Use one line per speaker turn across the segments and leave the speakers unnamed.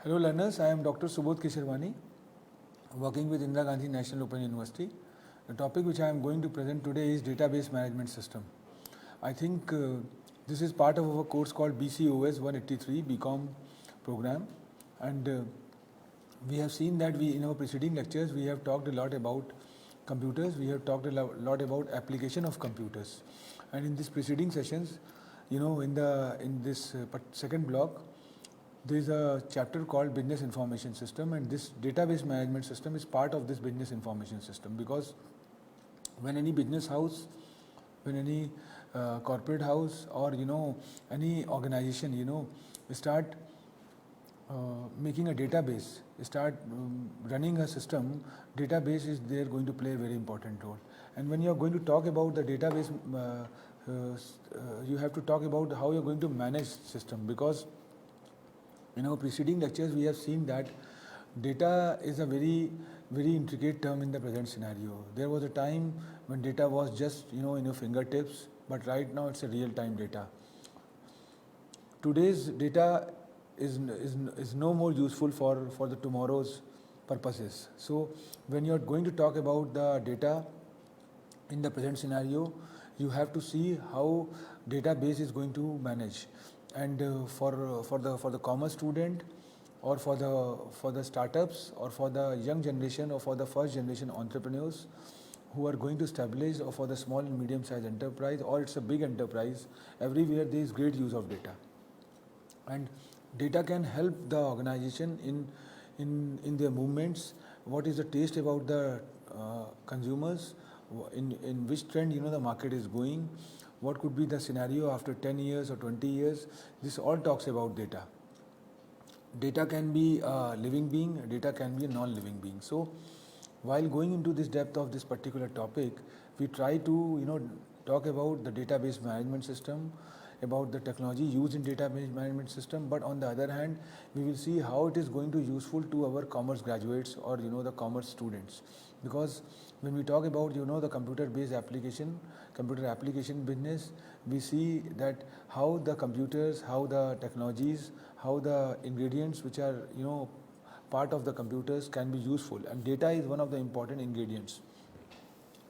Hello learners, I am Dr. Subodh Kishirwani, working with Indira Gandhi National Open University. The topic which I am going to present today is Database Management System. I think this is part of our course called BCOS 183 BCom program, and we have seen that in our preceding lectures we have talked a lot about computers, we have talked a lot about application of computers, and in these preceding sessions, in this second block, there is a chapter called Business Information System, and this database management system is part of this business information system, because when any business house, when any corporate house, or any organization start making a database, start running a system, database is there going to play a very important role. And when you are going to talk about the database, you have to talk about how you are going to manage system, because in our preceding lectures, we have seen that data is a very, very intricate term in the present scenario. There was a time when data was just in your fingertips, but right now it's a real-time data. Today's data is no more useful for the tomorrow's purposes. So when you're going to talk about the data in the present scenario, you have to see how database is going to manage. And for the commerce student, or for the startups, or for the young generation, or for the first generation entrepreneurs who are going to establish, or for the small and medium sized enterprise, or it's a big enterprise, everywhere there is great use of data. And data can help the organization in their movements. What is the taste about the consumers, in which trend the market is going, what could be the scenario after 10 years or 20 years. This all talks about data. Data can be a living being, data can be a non-living being. So while going into this depth of this particular topic, we try to talk about the database management system, about the technology used in database management system, but on the other hand, we will see how it is going to useful to our commerce graduates, or the commerce students. Because when we talk about the computer application business, we see that how the computers, how the technologies, how the ingredients which are part of the computers can be useful, and data is one of the important ingredients,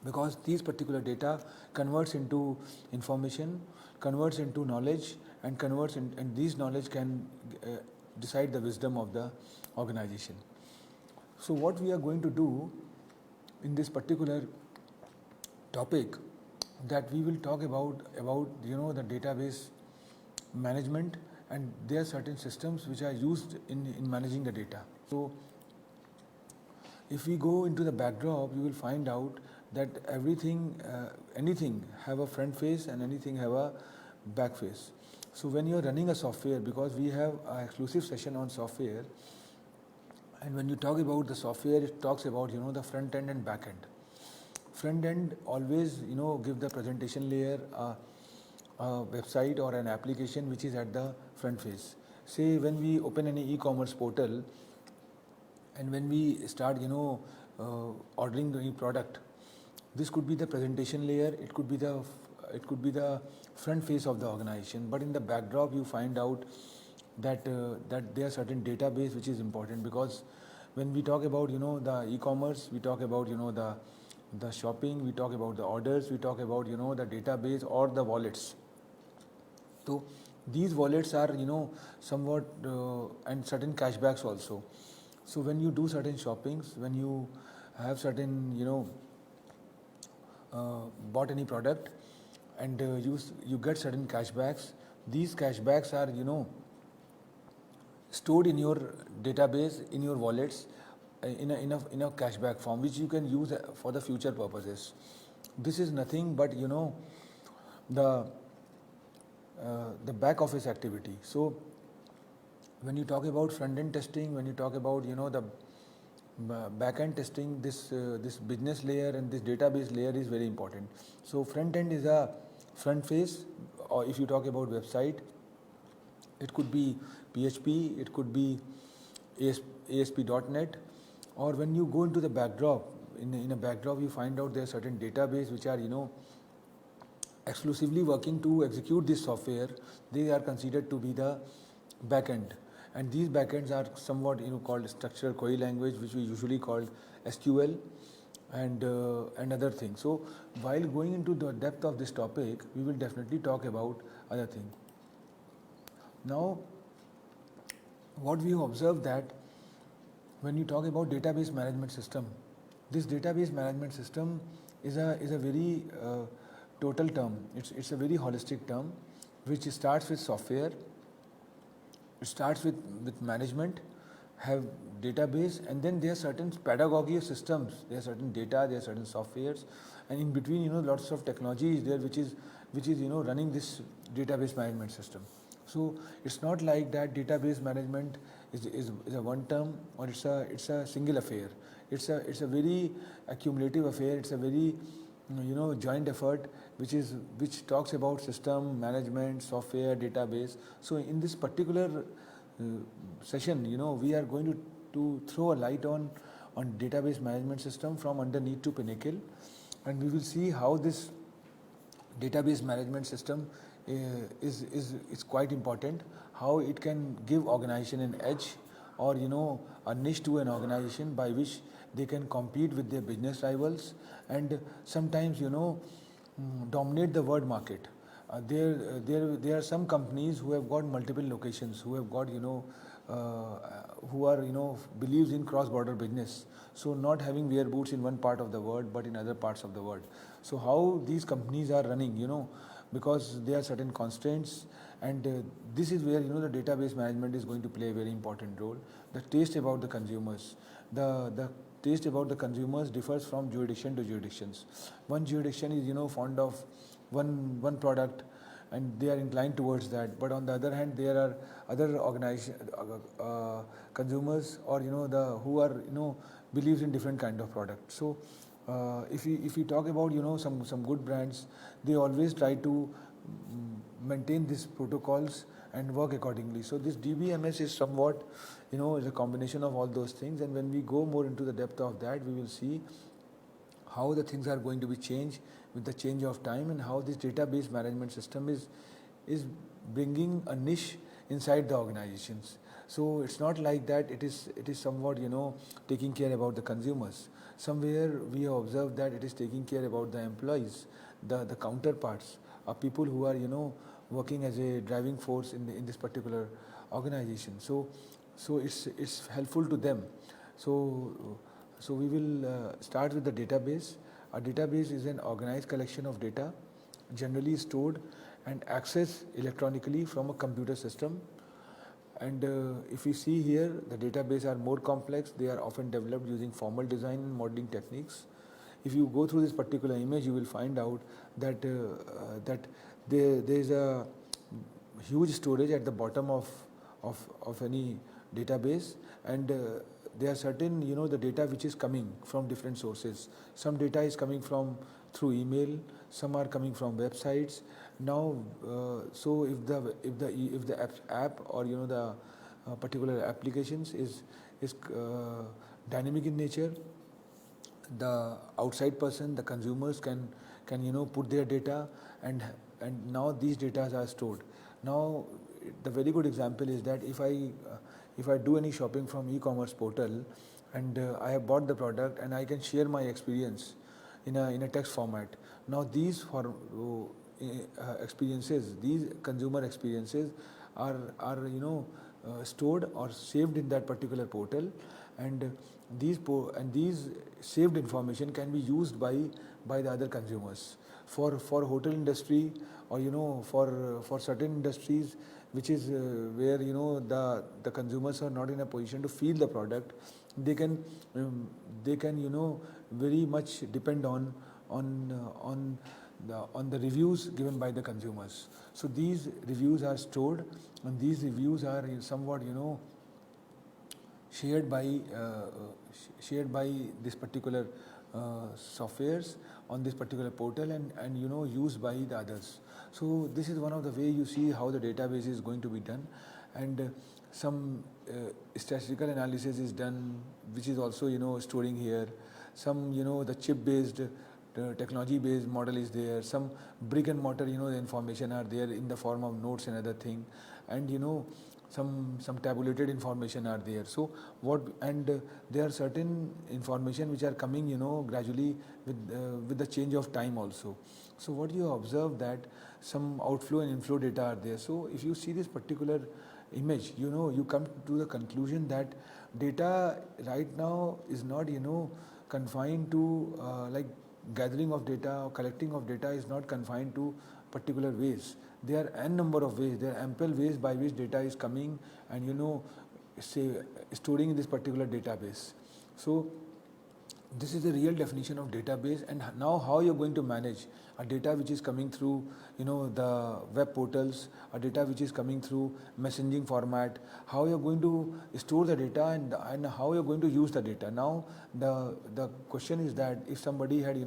because these particular data converts into information, converts into knowledge, and and these knowledge can decide the wisdom of the organization. So what we are going to do in this particular topic, that we will talk about the database management, and there are certain systems which are used in managing the data. So if we go into the backdrop, you will find out that anything have a front face, and anything have a back face. So when you are running a software, because we have an exclusive session on software, and when you talk about the software, it talks about the front end and back end. Front end always give the presentation layer a website or an application which is at the front face. Say when we open any e-commerce portal, and when we start ordering any product, this could be the presentation layer, it could be the front face of the organization. But in the backdrop, you find out that there are certain database which is important, because when we talk about the e-commerce, we talk about the shopping, we talk about the orders, we talk about the database or the wallets. So these wallets are somewhat and certain cashbacks also. So when you do certain shoppings, when you have certain bought any product, and you get certain cashbacks, these cashbacks are stored in your database, in your wallets, in a cashback form, which you can use for the future purposes. This is nothing but the back office activity. So when you talk about front end testing, when you talk about the back end testing, this business layer and this database layer is very important. So front end is a front face, or if you talk about website, it could be PHP, it could be ASP.NET, or when you go into the backdrop, in a backdrop you find out there are certain database which are exclusively working to execute this software. They are considered to be the back end. and these backends are somewhat called structured query language, which we usually call SQL, and other things. So while going into the depth of this topic, we will definitely talk about other things. Now, what we have observed that when you talk about database management system, this database management system is a very total term. It's a very holistic term, which starts with software. It starts with management, have database, and then there are certain pedagogy systems. There are certain data, there are certain softwares, and in between, lots of technology is there, which is running this database management system. So it's not like that database management is a one term, or it's a single affair. It's a very accumulative affair. It's a very joint effort, which talks about system management, software, database. So in this particular session, we are going to throw a light on database management system from underneath to pinnacle, and we will see how this database management system is quite important, how it can give organization an edge, or a niche to an organization by which they can compete with their business rivals, and sometimes dominate the world market. There are some companies who have got multiple locations, who have got who are believes in cross border business, so not having wear boots in one part of the world but in other parts of the world. So how these companies are running, because there are certain constraints, and this is where the database management is going to play a very important role. The taste about the consumers, the taste about the consumers differs from jurisdiction to jurisdictions. One jurisdiction is fond of one product, and they are inclined towards that, but on the other hand there are other organization consumers, or the who are believes in different kind of product. So if we talk about some good brands, they always try to maintain these protocols and work accordingly. So this DBMS is somewhat is a combination of all those things, and when we go more into the depth of that, we will see how the things are going to be changed with the change of time, and how this database management system is bringing a niche inside the organizations. So it's not like that it is somewhat taking care about the consumers. Somewhere we have observed that it is taking care about the employees, the counterparts, people who are working as a driving force in this particular organization. So it's helpful to them. So we will start with the database. A database is an organized collection of data, generally stored and accessed electronically from a computer system. And if we see here, the database are more complex. They are often developed using formal design and modeling techniques. If you go through this particular image, you will find out that there is a huge storage at the bottom of any database, and there are certain the data which is coming from different sources. Some data is coming from through email, some are coming from websites. Now so if the app or the particular applications is dynamic in nature, the outside person, the consumers can put their data, and now these data are stored. Now the very good example is that if I do any shopping from e-commerce portal, and I have bought the product, and I can share my experience in a text format. Now these experiences, these consumer experiences are stored or saved in that particular portal, and these saved information can be used by the other consumers for hotel industry, or for certain industries which is where the consumers are not in a position to feel the product. They can very much depend on the reviews given by the consumers. So these reviews are stored, and these reviews are somewhat shared by this particular softwares on this particular portal, and used by the others. So this is one of the way you see how the database is going to be done, and some statistical analysis is done, which is also storing here. Some the chip based technology based model is there. Some brick and mortar the information are there in the form of notes and other thing, and some tabulated information are there. So what, and there are certain information which are coming, gradually with the change of time also. So what you observe that some outflow and inflow data are there. So if you see this particular image, you come to the conclusion that data right now is not, confined to like gathering of data or collecting of data is not confined to particular ways. There are n number of ways, there are ample ways by which data is coming and say storing in this particular database. So this is the real definition of database. And now how you're going to manage a data which is coming through the web portals, a data which is coming through messaging format, how you're going to store the data and how you're going to use the data. Now the question is that if somebody had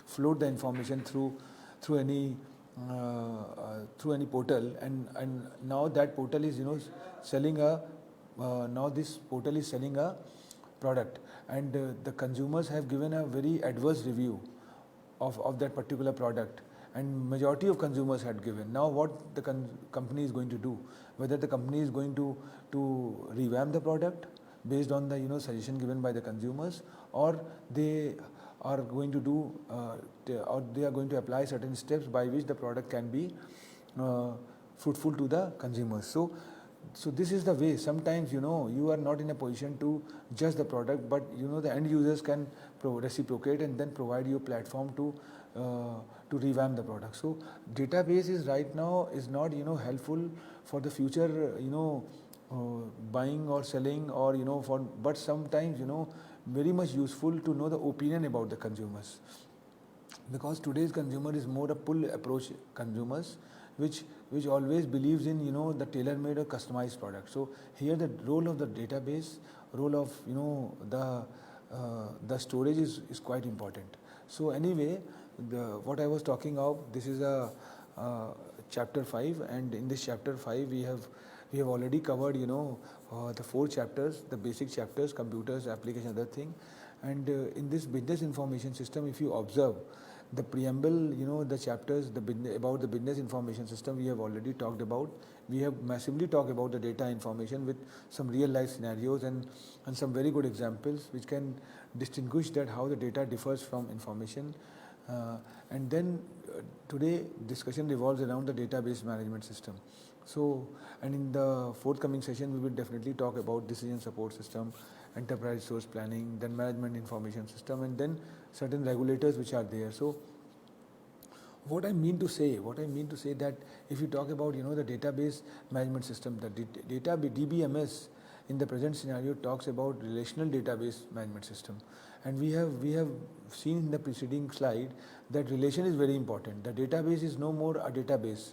flowed the information through any portal, and now that portal is selling a now this portal is selling a product, and the consumers have given a very adverse review of that particular product, and majority of consumers had given. Now what the company is going to do, whether the company is going to revamp the product based on the suggestion given by the consumers, or they are going to do or they are going to apply certain steps by which the product can be fruitful to the consumers. So this is the way. Sometimes you are not in a position to judge the product, but the end users can reciprocate and then provide you a platform to revamp the product. So database is right now is not helpful for the future buying or selling or but sometimes very much useful to know the opinion about the consumers, because today's consumer is more a pull approach consumers, which always believes in the tailor-made or customized product. So here the role of the database, role of the storage is quite important. So anyway, what I was talking of, this is a chapter 5, and in this chapter 5 we have already covered the 4 chapters, the basic chapters, computers, application, other thing. And in this business information system, if you observe the preamble, the chapters about the business information system we have already talked about. We have massively talked about the data information with some real life scenarios and some very good examples which can distinguish that how the data differs from information. And then today discussion revolves around the database management system. So, and in the forthcoming session we will definitely talk about decision support system, enterprise resource planning, then management information system, and then certain regulators which are there. So what I mean to say that if you talk about the database management system, the data DBMS in the present scenario talks about relational database management system, and we have seen in the preceding slide that relation is very important. The database is no more a database,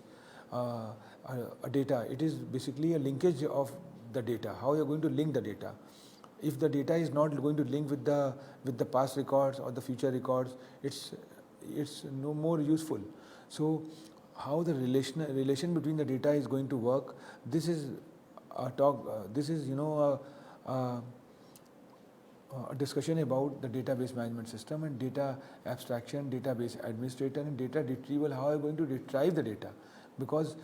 a data. It is basically a linkage of the data. How you are going to link the data? If the data is not going to link with the past records or the future records, it's no more useful. So how the relation between the data is going to work, this is a talk, this is a discussion about the database management system and data abstraction, database administrator, and data retrieval. How are you going to retrieve the data? Because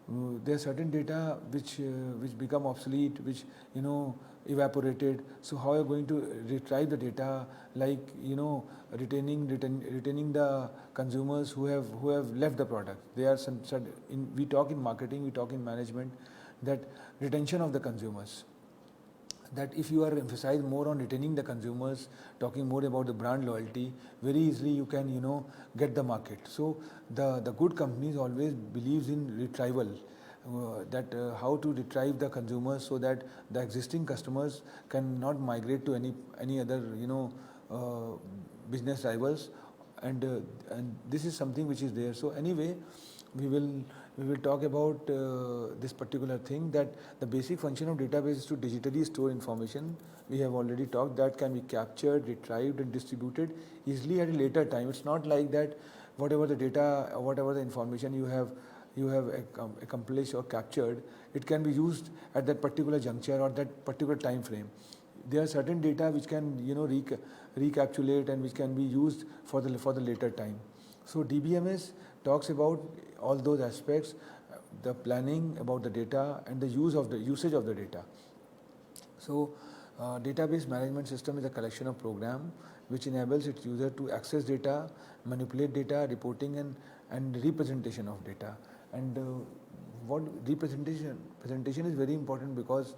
there are certain data which become obsolete, which evaporated. So how are you going to retrieve the data, like retaining the consumers who have left the product. They are we talk in marketing, we talk in management, that retention of the consumers, that if you are emphasized more on retaining the consumers, talking more about the brand loyalty, very easily you can get the market. So the good companies always believes in retrieval, that how to retrieve the consumers so that the existing customers cannot migrate to any other business rivals, and this is something which is there. So anyway, we will talk about this particular thing, that the basic function of database is to digitally store information. We have already talked that can be captured, retrieved, and distributed easily at a later time. It's not like that whatever the data, whatever the information you have accomplished or captured, it can be used at that particular juncture or that particular time frame. There are certain data which can recapitulate and which can be used for the later time. So DBMS talks about all those aspects. the planning about the data, and the usage of the data. So, database management system is a collection of program which enables its user to access data, manipulate data, reporting and representation of data. And what presentation is very important, because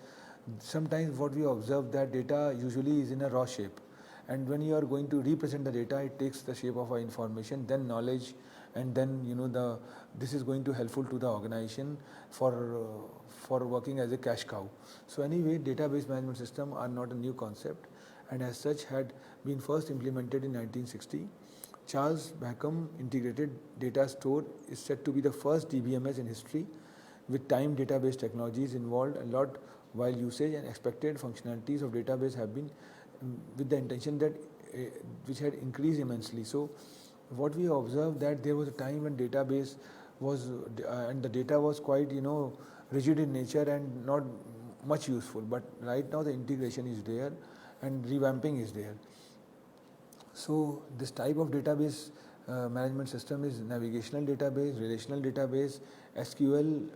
sometimes what we observe that data usually is in a raw shape, and when you are going to represent the data, it takes the shape of information, then knowledge, and then this is going to helpful to the organization for working as a cash cow. So anyway, database management system are not a new concept, and as such had been first implemented in 1960. Charles Bacon Integrated Data Store is said to be the first DBMS in history, with time database technologies involved a lot, while usage and expected functionalities of database have been with the intention that which had increased immensely. So what we observed that there was a time when database was and the data was quite rigid in nature and not much useful, but right now the integration is there and revamping is there. So this type of database management system is navigational database, relational database, SQL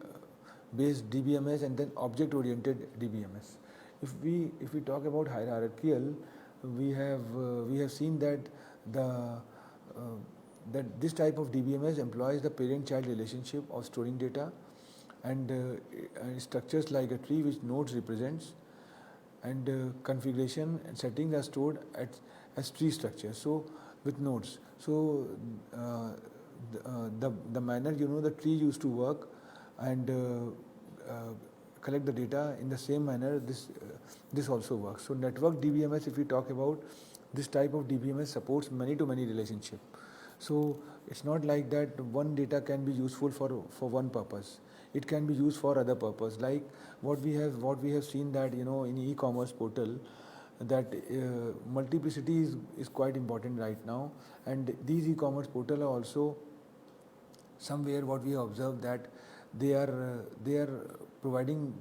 based DBMS, and then object oriented DBMS. If we talk about hierarchical, we have seen that that this type of DBMS employs the parent-child relationship of storing data, and structures like a tree which nodes represents, and configuration and settings are stored as tree structure. So with nodes. So the manner the tree used to work and collect the data in the same manner, this also works. So network DBMS, if we talk about, this type of DBMS supports many to many relationship. So it's not like that one data can be useful for one purpose. It can be used for other purpose. Like what we have seen that in e-commerce portal, that multiplicity is quite important right now, and these e-commerce portal are also somewhere what we observe that they are providing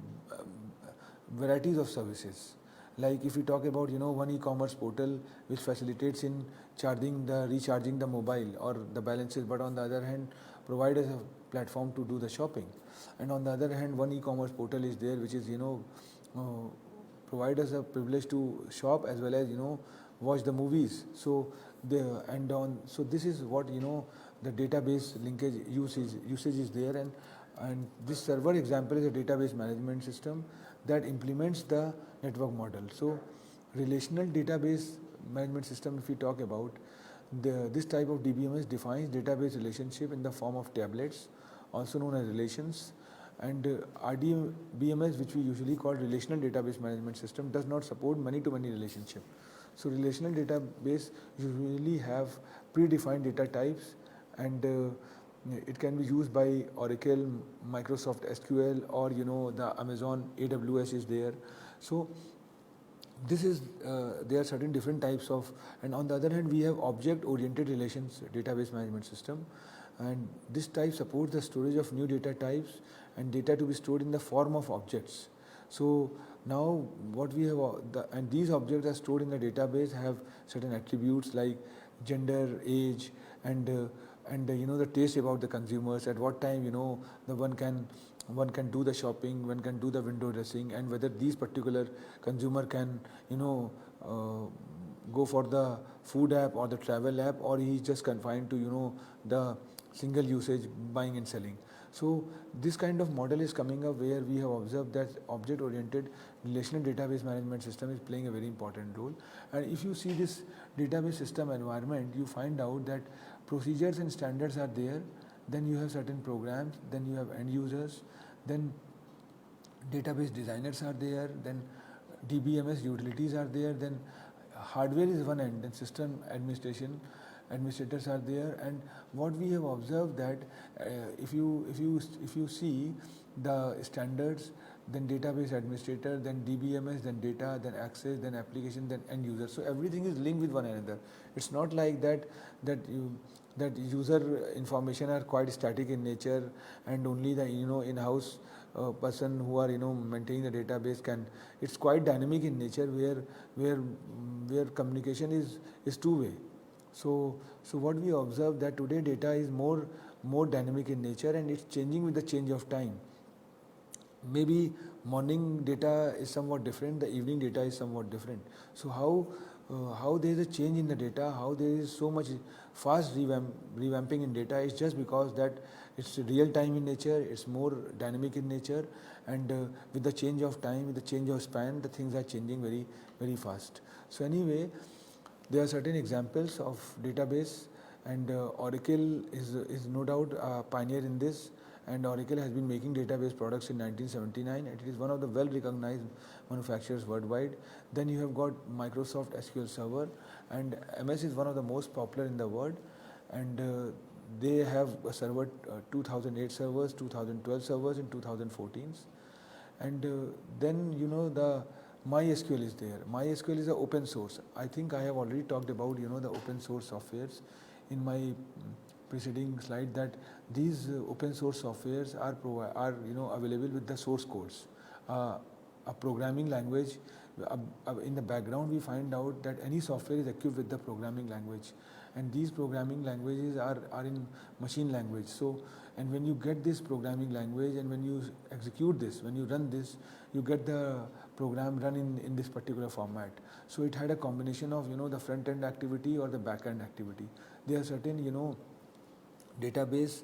varieties of services. Like if we talk about one e-commerce portal which facilitates in recharging the mobile or the balances, but on the other hand provide us a platform to do the shopping. And on the other hand, one e-commerce portal is there which is provide us a privilege to shop as well as watch the movies. So so this is what the database linkage usage is there, and this server example is a database management system that implements the network model. So relational database management system, if we talk about, this type of DBMS defines database relationship in the form of tablets, also known as relations. And RDBMS, which we usually call relational database management system, does not support many-to-many relationship. So relational database usually have predefined data types, and it can be used by Oracle, Microsoft SQL, or the Amazon AWS is there. So this is there are certain different types of, and on the other hand we have object oriented relations database management system, and this type supports the storage of new data types and data to be stored in the form of objects. So now what we have and these objects are stored in the database have certain attributes like gender, age, and the taste about the consumers, at what time the one can do the shopping, one can do the window dressing, and whether these particular consumer can go for the food app or the travel app, or he is just confined to the single usage buying and selling. So this kind of model is coming up where we have observed that object oriented relational database management system is playing a very important role. And if you see this database system environment, you find out that procedures and standards are there, then you have certain programs, then you have end users, then database designers are there, then DBMS utilities are there, then hardware is one end, then system administrators are there. And what we have observed that if you see the standards, then database administrator, then DBMS, then data, then access, then application, then end user. So everything is linked with one another. It's not like that user information are quite static in nature, and only the in-house person who are maintaining the database can. It's quite dynamic in nature, where communication is two-way. So what we observe that today data is more more dynamic in nature, and it's changing with the change of time. Maybe morning data is somewhat different, the evening data is somewhat different. So how there is a change in the data, how there is so much fast revamping in data, is just because that it's real time in nature, it's more dynamic in nature, and with the change of time, with the change of span, the things are changing very fast. So anyway, there are certain examples of database, and Oracle is no doubt a pioneer in this, and Oracle has been making database products in 1979, and it is one of the well recognized manufacturers worldwide. Then you have got Microsoft SQL Server, and MS is one of the most popular in the world, and they have a server, 2008 servers, 2012 servers, and 2014s. And then the MySQL is there. MySQL is an open source. I think I have already talked about the open source softwares in my preceding slide, that these open source softwares are available with the source codes. A programming language, in the background we find out that any software is equipped with the programming language, and these programming languages are in machine language. So, and when you get this programming language, and when you execute this, when you run this, you get the program run in this particular format. So it had a combination of the front end activity or the back end activity. There are certain database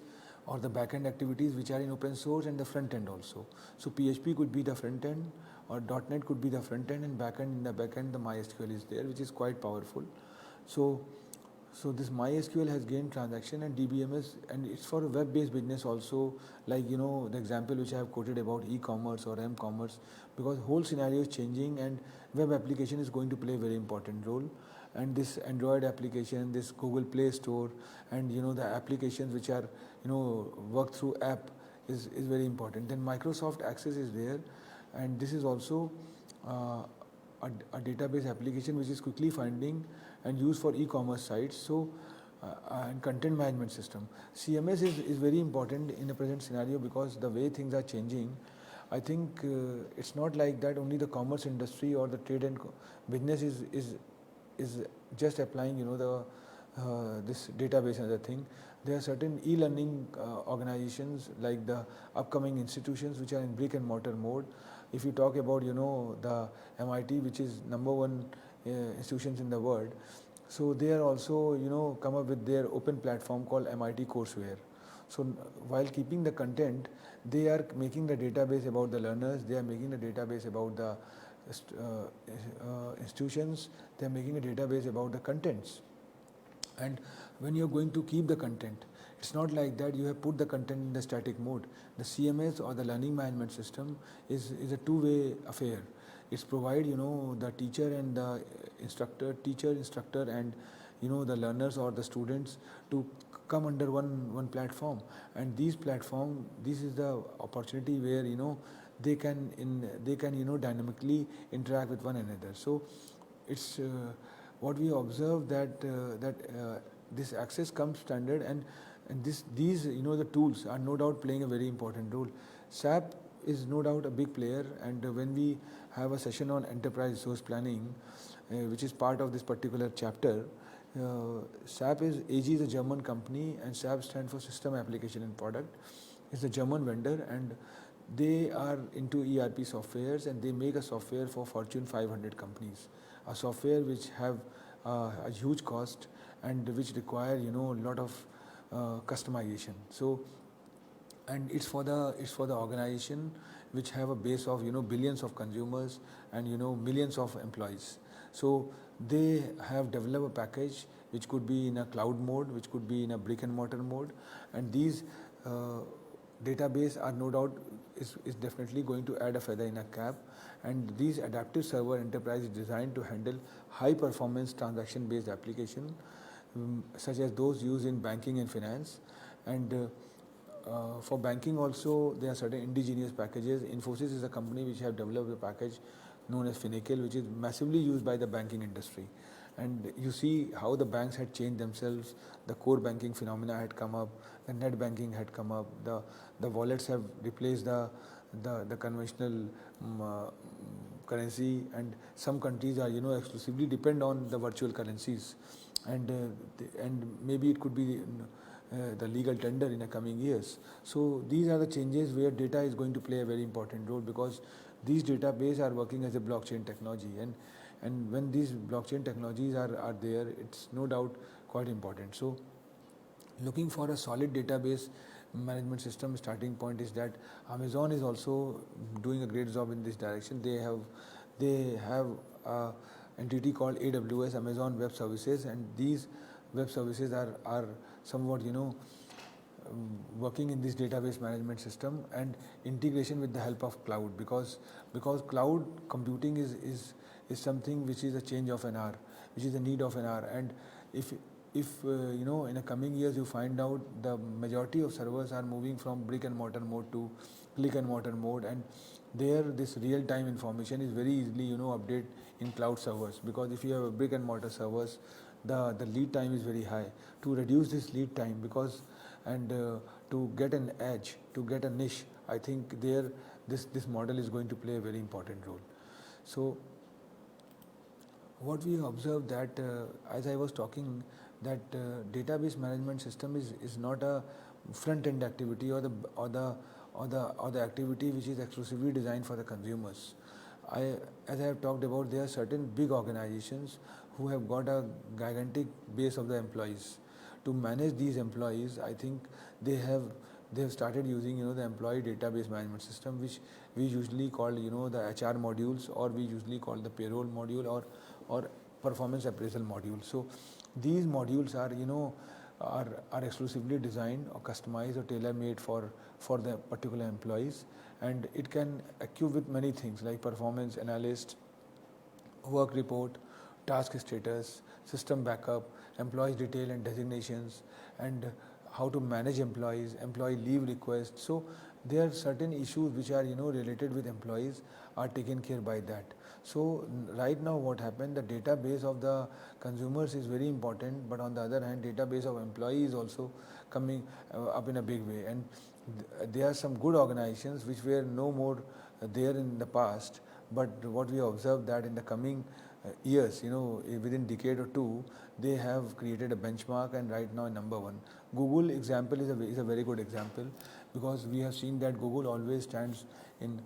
or the back end activities which are in open source, and the front end also. So PHP could be the front end, or .NET could be the front end, and back end, in the back end the MySQL is there, which is quite powerful. So this MySQL has gained transaction, and DBMS, and it's for a web-based business also, like the example which I have quoted about e-commerce or m-commerce, because whole scenario is changing, and web application is going to play a very important role. And this Android application, this Google Play Store, and the applications which are work through app is very important. Then Microsoft Access is there, and this is also a database application which is quickly finding and used for e-commerce sites. So and content management system. CMS is very important in the present scenario, because the way things are changing, I think it's not like that only the commerce industry or the trade and business is just applying this database and other thing. There are certain e-learning organizations, like the upcoming institutions which are in brick and mortar mode. If you talk about the MIT, which is number one institutions in the world, so they are also come up with their open platform called MIT Courseware. So while keeping the content, they are making the database about the learners, they are making the database about the institutions, they are making a database about the contents. And when you're going to keep the content, it's not like that you have put the content in the static mode. The CMS or the learning management system is a two-way affair. It's provide the teacher and the instructor and the learners or the students to come under one platform. And this is the opportunity where they can dynamically interact with one another. So it's what we observe that this access comes standard, and these the tools are no doubt playing a very important role. SAP is no doubt a big player, and when we have a session on enterprise resource planning, which is part of this particular chapter, SAP AG is a German company, and SAP stands for System Application and Product. It's a German vendor, and they are into ERP softwares, and they make a software for Fortune 500 companies, a software which have a huge cost and which require a lot of customization. So, and it's for the organization which have a base of billions of consumers and millions of employees. So they have developed a package which could be in a cloud mode, which could be in a brick and mortar mode, and these database are no doubt is definitely going to add a feather in a cap. And these adaptive server enterprise is designed to handle high performance transaction based application, such as those used in banking and finance. And for banking also, there are certain indigenous packages. Infosys is a company which have developed a package known as Finacle, which is massively used by the banking industry. And you see how the banks had changed themselves. The core banking phenomena had come up, the net banking had come up, the wallets have replaced the conventional currency, and some countries are exclusively depend on the virtual currencies, and maybe it could be the legal tender in the coming years. So these are the changes where data is going to play a very important role, because these database are working as a blockchain technology, and when these blockchain technologies are there, it's no doubt quite important. So looking for a solid database management system, starting point is that Amazon is also doing a great job in this direction. They have a entity called AWS, Amazon Web Services, and these web services are somewhat working in this database management system and integration with the help of cloud, because cloud computing is something which is a change of an hour, which is a need of an hour. And if in the coming years you find out the majority of servers are moving from brick and mortar mode to click and mortar mode, and there this real time information is very easily update in cloud servers, because if you have a brick and mortar servers, the lead time is very high. To reduce this lead time, because and to get an edge, to get a niche, I think there this model is going to play a very important role. So what we observed that as I was talking, that database management system is not a front end activity, or the activity which is exclusively designed for the consumers. As I have talked about, there are certain big organizations who have got a gigantic base of the employees. To manage these employees, I think they have started using the employee database management system, which we usually call the HR modules, or we usually call the payroll module, or performance appraisal module. So these modules are exclusively designed or customized or tailor made for the particular employees, and it can equip with many things like performance analyst, work report, task status, system backup, employees detail and designations, and how to manage employees, employee leave requests. So there are certain issues which are related with employees are taken care by that. So right now what happened, the database of the consumers is very important, but on the other hand, database of employees also coming up in a big way. And there are some good organizations which were no more there in the past, but what we observed that in the coming years, within decade or two, they have created a benchmark, and right now number one. Google example is a very good example, because we have seen that Google always stands in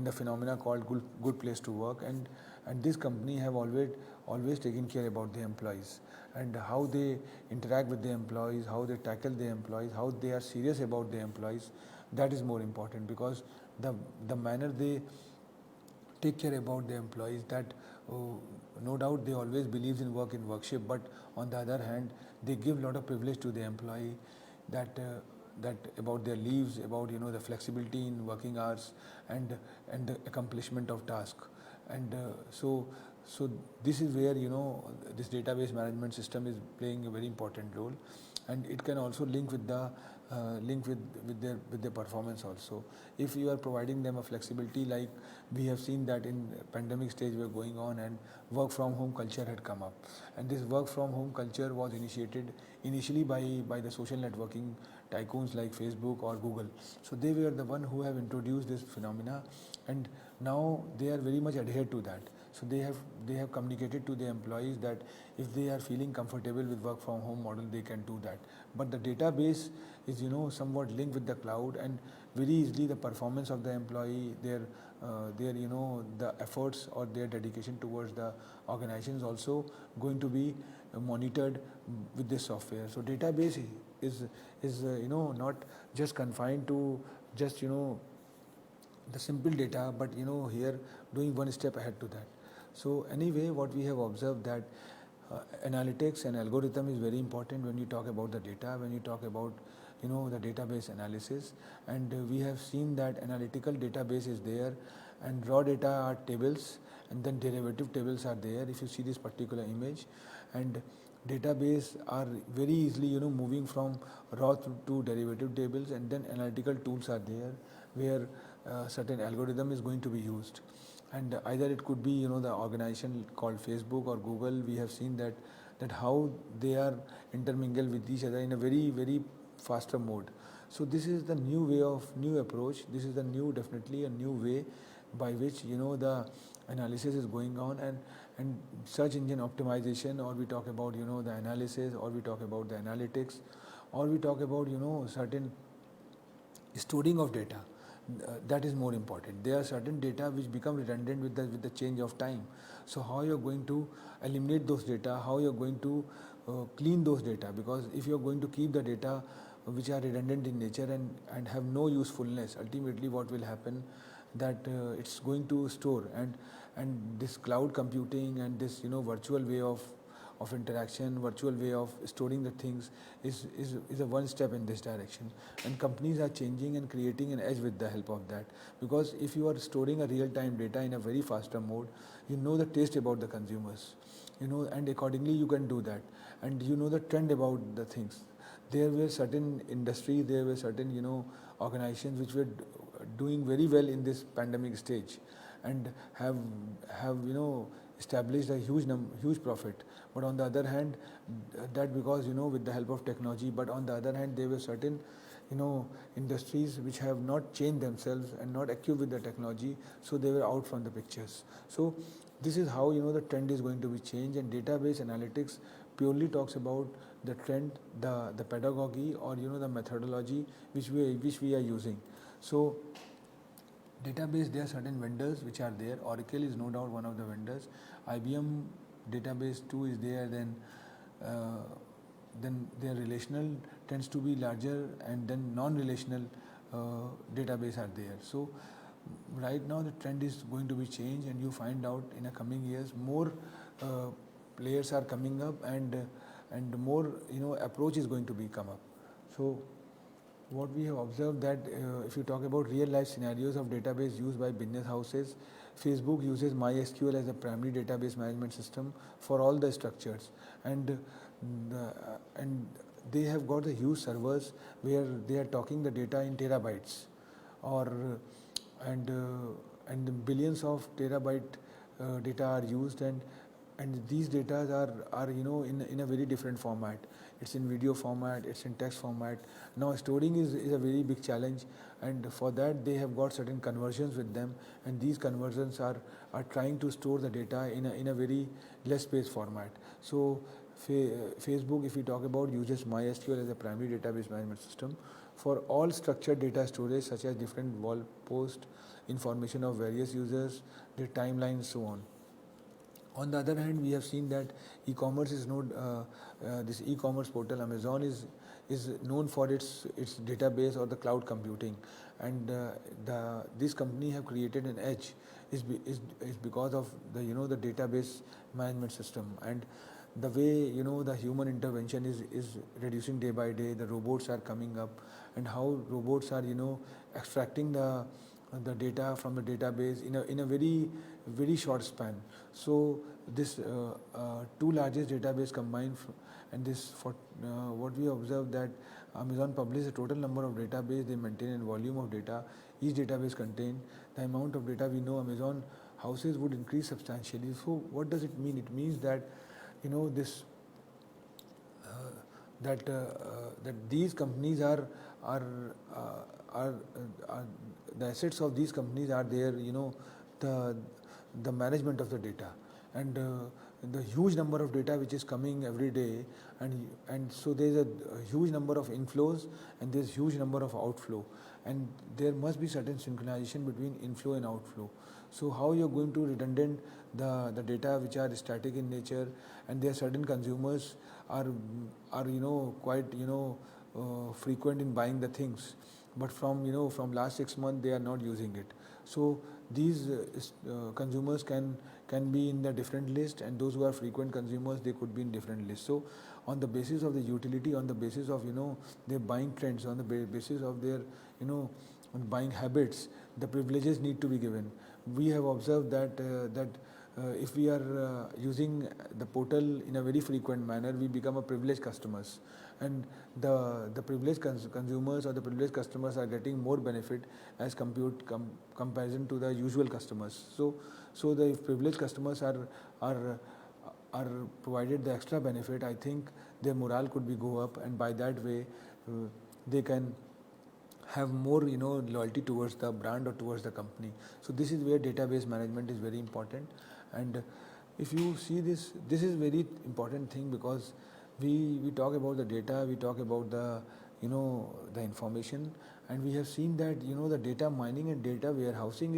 the phenomena called good place to work, and this company have always taken care about the employees, and how they interact with the employees, how they tackle the employees, how they are serious about the employees. That is more important, because the manner they take care about the employees, that no doubt they always believes in workship, but on the other hand they give a lot of privilege to the employee, that about their leaves, about the flexibility in working hours, and the accomplishment of task. And so this is where this database management system is playing a very important role, and it can also link with the with their performance also. If you are providing them a flexibility, like we have seen that in pandemic stage were going on, and work from home culture had come up, and this work from home culture was initiated initially by the social networking tycoons like Facebook or Google. So they were the one who have introduced this phenomena, and now they are very much adhered to that. So they have communicated to the employees that if they are feeling comfortable with work from home model, they can do that. But the database is somewhat linked with the cloud, and very easily the performance of the employee, their the efforts or their dedication towards the organization is also going to be monitored with this software. So database is not just confined to just the simple data, but here doing one step ahead to that. So anyway, what we have observed that analytics and algorithm is very important when you talk about the data, when you talk about the database analysis. And we have seen that analytical database is there, and raw data are tables, and then derivative tables are there if you see this particular image. And database are very easily moving from raw to derivative tables, and then analytical tools are there where certain algorithm is going to be used. And either it could be the organization called Facebook or Google. We have seen that how they are intermingled with each other in a very very faster mode. So this is the new approach. This is the definitely a new way by which the analysis is going on, and search engine optimization, or we talk about the analysis, or we talk about the analytics, or we talk about certain storing of data. That is more important. There are certain data which become redundant with the change of time. So how you're going to eliminate those data, how you're going to clean those data, because if you're going to keep the data which are redundant in nature and have no usefulness, ultimately what will happen, that it's going to store, and this cloud computing and this virtual way of interaction, virtual way of storing the things is a one step in this direction. And companies are changing and creating an edge with the help of that. Because if you are storing a real-time data in a very faster mode, you know the taste about the consumers, and accordingly you can do that. And you know the trend about the things. There were certain industries, there were certain organizations which were doing very well in this pandemic stage, and have established a huge profit. But on the other hand, that because with the help of technology. But on the other hand, there were certain industries which have not changed themselves and not equipped with the technology, so they were out from the pictures. So this is how the trend is going to be changed. And database analytics purely talks about the trend, the pedagogy, or the methodology which we are using. So database, there are certain vendors which are there. Oracle is no doubt one of the vendors. IBM database too is there. Then their relational tends to be larger, and then non-relational database are there. So right now the trend is going to be changed, and you find out in the coming years more players are coming up, and more approach is going to be come up. So what we have observed, that if you talk about real life scenarios of database used by business houses, Facebook uses MySQL as a primary database management system for all the structures, and and they have got the huge servers where they are talking the data in terabytes, or and billions of terabyte data are used, and these data are in a very different format. It's in video format, it's in text format. Now storing is a very big challenge, and for that they have got certain conversions with them, and these conversions are trying to store the data in a very less space format. So Facebook, if we talk about, uses MySQL as a primary database management system for all structured data storage, such as different wall posts, information of various users, their timelines, so on. On the other hand, we have seen that e-commerce is not this e-commerce portal Amazon is known for its database or the cloud computing, and this company have created an edge is because of the the database management system, and the way the human intervention is reducing day by day. The robots are coming up, and how robots are extracting the data from the database in a very short span. So this two largest database combined, and this for what we observed, that Amazon publishes a total number of database they maintain and volume of data each database contain. The amount of data, we know Amazon houses would increase substantially. So what does it mean? It means that this that these companies are the assets of these companies are there, the management of the data, and the huge number of data which is coming every day, and so there's a huge number of inflows and there's huge number of outflow, and there must be certain synchronization between inflow and outflow. So how you're going to redundant the data which are static in nature, and there are certain consumers are quite frequent in buying the things, but from last 6 months they are not using it. So these consumers can be in the different list, and those who are frequent consumers, they could be in different lists. So on the basis of the utility, on the basis of their buying trends, on the basis of their buying habits, the privileges need to be given. We have observed that if we are using the portal in a very frequent manner, we become a privileged customers, and the privileged consumers or the privileged customers are getting more benefit as comparison to the usual customers. So the privileged customers are provided the extra benefit. I think their morale could be go up, and by that way they can have more loyalty towards the brand or towards the company. So this is where database management is very important. And if you see this is very important thing, because we talk about the data, we talk about the the information, and we have seen that the data mining and data warehousing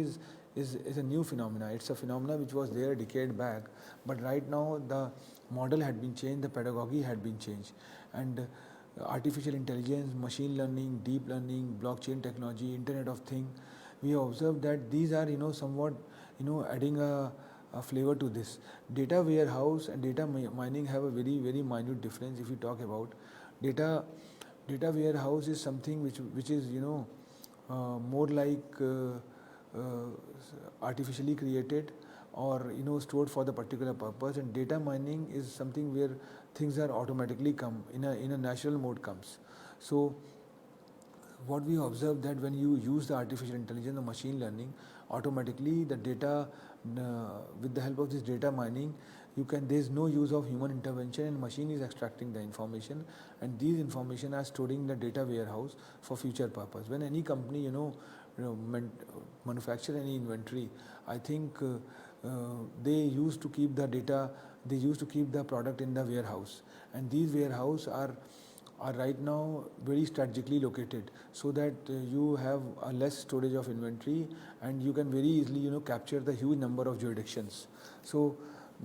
is a new phenomena. It's a phenomena which was there a decade back, but right now the model had been changed, the pedagogy had been changed, and artificial intelligence, machine learning, deep learning, blockchain technology, Internet of Things. We have observed that these are somewhat adding a flavor to this. Data warehouse and data mining have a very minute difference. If you talk about data data warehouse is something which is more like artificially created or stored for the particular purpose, and data mining is something where things are automatically come in a natural mode comes. So what we observe that when you use the artificial intelligence or machine learning, automatically the data with the help of this data mining, there is no use of human intervention, and machine is extracting the information, and these information are storing in the data warehouse for future purpose. When any company manufacture any inventory, I think they used to keep the data, they used to keep the product in the warehouse, and these warehouse are right now very strategically located, so that you have a less storage of inventory, and you can very easily capture the huge number of jurisdictions. So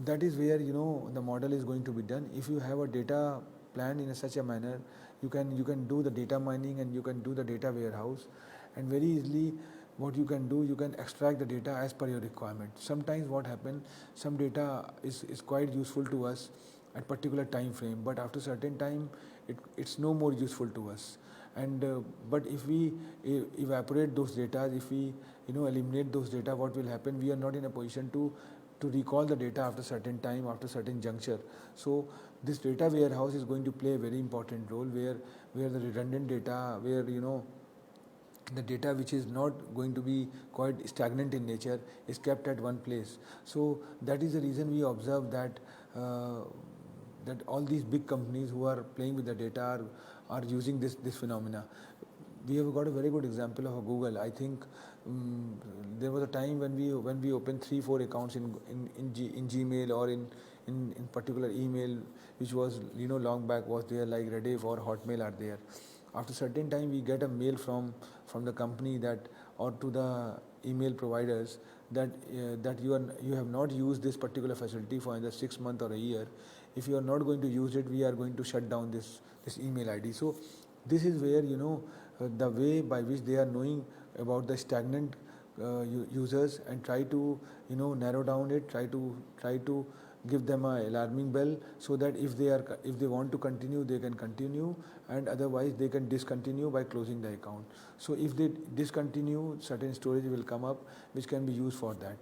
that is where the model is going to be done. If you have a data plan in such a manner, you can do the data mining and you can do the data warehouse, and very easily what you can do, you can extract the data as per your requirement. Sometimes what happens, some data is quite useful to us at particular time frame, but after certain time it's no more useful to us. And but if we evaporate those data, if we eliminate those data, what will happen, we are not in a position to recall the data after certain time, after certain juncture. So this data warehouse is going to play a very important role, where the redundant data, where the data which is not going to be quite stagnant in nature is kept at one place. So that is the reason we observe that that all these big companies who are playing with the data are using this phenomena. We have got a very good example of a Google. I think there was a time when we opened 3-4 accounts in Gmail or in particular email, which was long back was there, like Rediff or Hotmail are there. After certain time we get a mail from the company that, or to the email providers, that that you have not used this particular facility for either 6 months or a year. If you are not going to use it, we are going to shut down this email ID. So this is where the way by which they are knowing about the stagnant users, and try to narrow down it, try to give them a alarming bell, so that if they want to continue, they can continue, and otherwise they can discontinue by closing the account. So if they discontinue, certain storage will come up which can be used for that.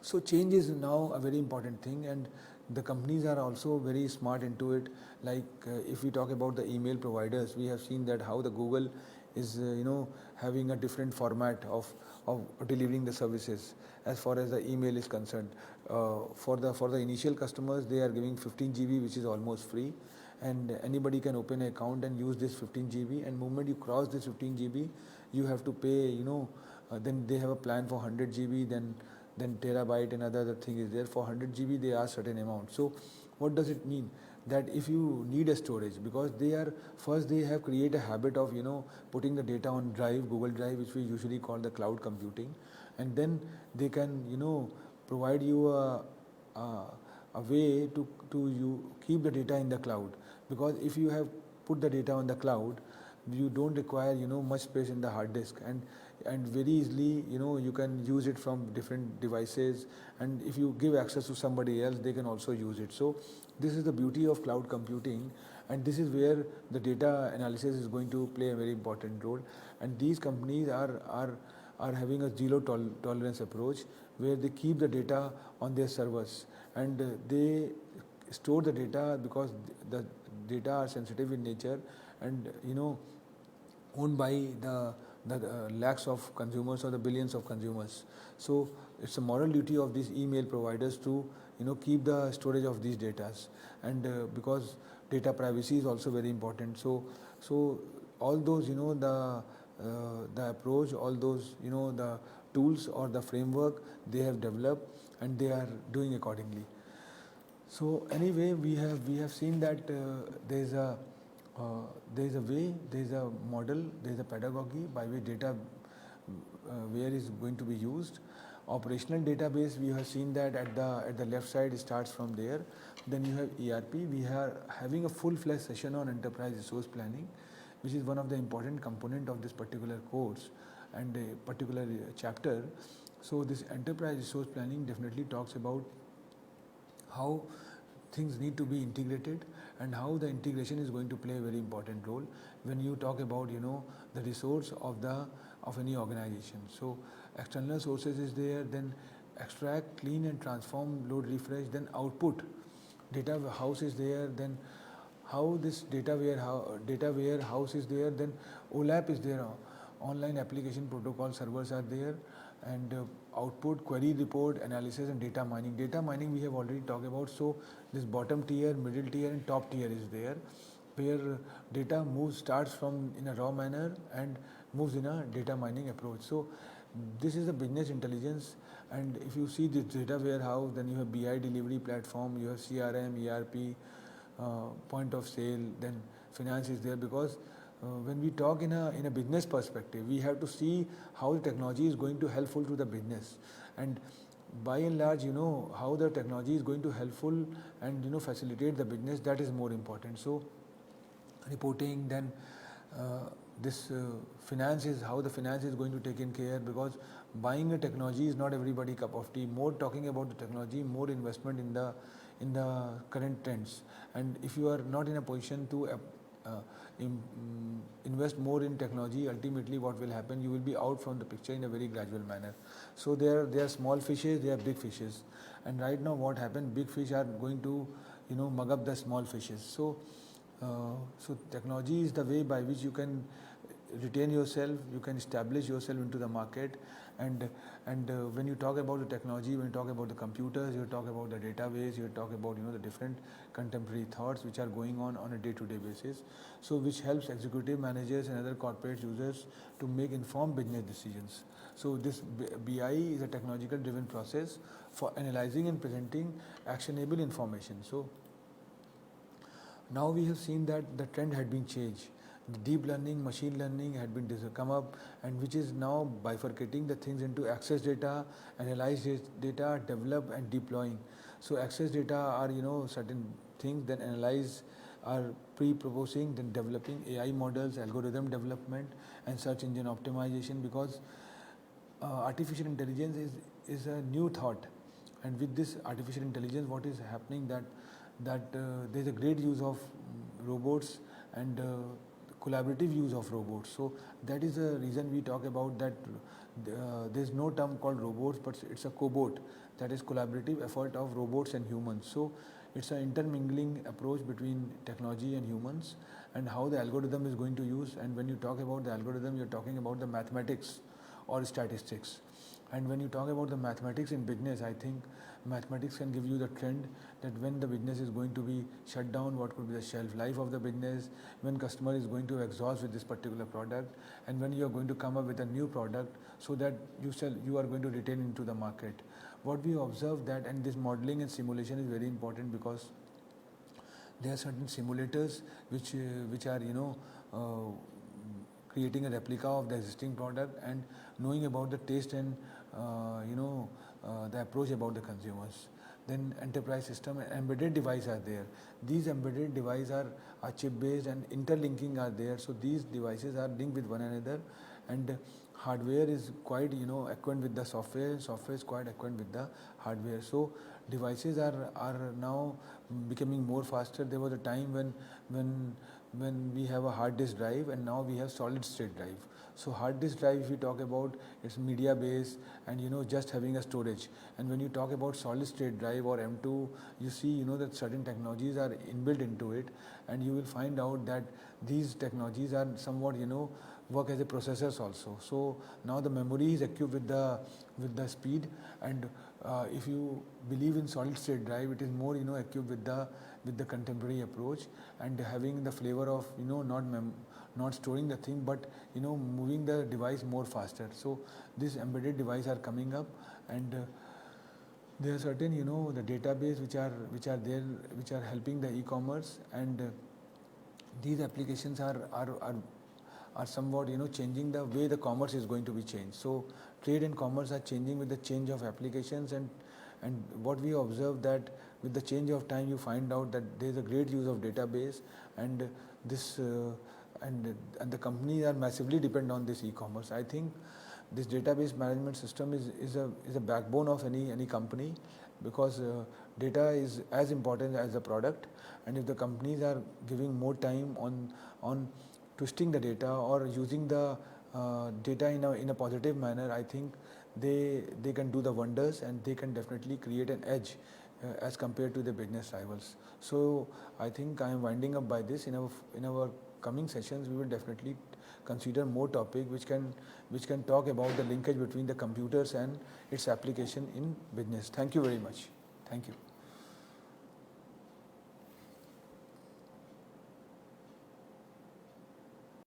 So change is now a very important thing, and the companies are also very smart into it. Like if we talk about the email providers, we have seen that how the Google is having a different format of delivering the services as far as the email is concerned. For the initial customers, they are giving 15 GB, which is almost free, and anybody can open an account and use this 15 GB. And moment you cross this 15 GB, you have to pay. Then they have a plan for 100 GB, then terabyte and other thing is there. For 100 GB they ask certain amount. So what does it mean? That if you need a storage, because they have created a habit of putting the data on drive, Google Drive, which we usually call the cloud computing, and then they can provide you a way to you keep the data in the cloud. Because if you have put the data on the cloud, you don't require much space in the hard disk, and very easily you can use it from different devices, and if you give access to somebody else, they can also use it. So this is the beauty of cloud computing, and this is where the data analysis is going to play a very important role. And these companies are having a zero tolerance approach, where they keep the data on their servers, and they store the data, because the data are sensitive in nature, and owned by the lakhs of consumers or the billions of consumers. So it's a moral duty of these email providers to keep the storage of these data, and because data privacy is also very important. So all those the approach, all those the tools or the framework they have developed, and they are doing accordingly. So anyway, we have seen that there is a way, there is a model, there is a pedagogy by which data where is going to be used. Operational database, we have seen that at the left side it starts from there. Then you have ERP. We are having a full-fledged session on enterprise resource planning, which is one of the important component of this particular course and a particular chapter. So this enterprise resource planning definitely talks about how things need to be integrated and how the integration is going to play a very important role when you talk about the resource of any organization. So external sources is there, then extract, clean and transform, load, refresh, then output data house is there, then how this data warehouse is there, then OLAP is there, online application protocol servers are there, and output, query, report, analysis, and data mining. Data mining we have already talked about. So this bottom tier, middle tier, and top tier is there, where data starts from in a raw manner and moves in a data mining approach. So this is a business intelligence, and if you see this data warehouse, then you have BI delivery platform, you have CRM, ERP, point of sale, then finance is there, because when we talk in a business perspective, we have to see how the technology is going to helpful to the business, and by and large, how the technology is going to helpful and facilitate the business. That is more important. So reporting, then this finance is how the finance is going to take in care, because buying a technology is not everybody cup of tea. More talking about the technology, more investment in the current trends, and if you are not in a position to invest more in technology, ultimately what will happen, you will be out from the picture in a very gradual manner. So there are small fishes, there are big fishes, and right now what happened, big fish are going to mug up the small fishes. So technology is the way by which you can retain yourself, you can establish yourself into the market, and when you talk about the technology, when you talk about the computers, you talk about the database, you talk about the different contemporary thoughts which are going on a day-to-day basis. So which helps executive managers and other corporate users to make informed business decisions. So this BI is a technological driven process for analyzing and presenting actionable information. So now we have seen that the trend had been changed. The deep learning, machine learning had been come up, and which is now bifurcating the things into access data, analyze data, develop and deploying. So access data are certain things, then analyze are pre-proposing, then developing AI models, algorithm development, and search engine optimization, because artificial intelligence is a new thought, and with this artificial intelligence, what is happening that there is a great use of robots and collaborative use of robots. So that is the reason we talk about that there is no term called robots, but it's a cobot, that is collaborative effort of robots and humans. So it's an intermingling approach between technology and humans, and how the algorithm is going to use. And when you talk about the algorithm, you're talking about the mathematics or statistics. And when you talk about the mathematics in business, I think mathematics can give you the trend that when the business is going to be shut down, what could be the shelf life of the business, when customer is going to exhaust with this particular product, and when you are going to come up with a new product so that you are going to retain into the market. What we observe that, and this modeling and simulation is very important, because there are certain simulators which are creating a replica of the existing product and knowing about the taste and the approach about the consumers. Then enterprise system and embedded device are there. These embedded devices are chip based, and interlinking are there. So these devices are linked with one another, and hardware is quite acquainted with the software. Software is quite acquainted with the hardware. So devices are now becoming more faster. There was a time when we have a hard disk drive, and now we have solid state drive. So hard disk drive, if you talk about, it's media based and just having a storage. And when you talk about solid state drive or M2, you see that certain technologies are inbuilt into it, and you will find out that these technologies are somewhat work as a processors also. So now the memory is equipped with the speed, and if you believe in solid state drive, it is more equipped with the contemporary approach, and having the flavor of not storing the thing, but moving the device more faster. So these embedded devices are coming up, and There are certain, the database which are there, which are helping the e-commerce, and these applications are somewhat, changing the way the commerce is going to be changed. So trade and commerce are changing with the change of applications, and what we observe that with the change of time, you find out that there is a great use of database, and this and the companies are massively depend on this e-commerce. I think this database management system is a backbone of any company, because data is as important as the product, and if the companies are giving more time on twisting the data or using the data in a positive manner, I think they can do the wonders, and they can definitely create an edge as compared to the business rivals. So I think I am winding up by this. In our coming sessions, we will definitely consider more topic which can talk about the linkage between the computers and its application in business. Thank you very much. Thank you.